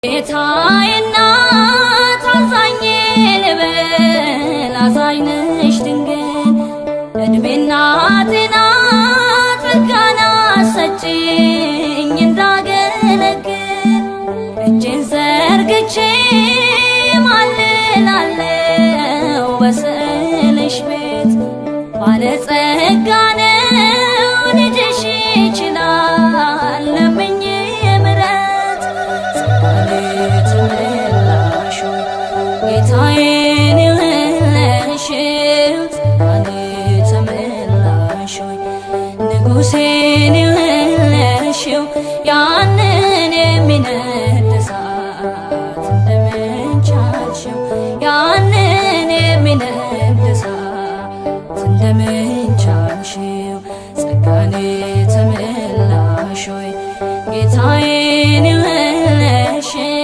ጌታዬ እናት አዛኝ ልበል አዛኝ ነሽ ድንግል እድሜና ጤና ጸጋና ሰጪኝ እንዳገለግል እጄን ዘርግቼ ማልላለሁ በስዕልሽ ቤት ባለጸጋ ነው ልጅሽ ይችላል ለምኜ ምሕረት ተመላሽ ጌታዬን የወለድሽው ተመላሽ ንጉሴን የወለድሽው ያንን የሚነድ እሳት እንደምን ቻልሽው ያንን የሚነድ እሳት እንደምን ቻልሽው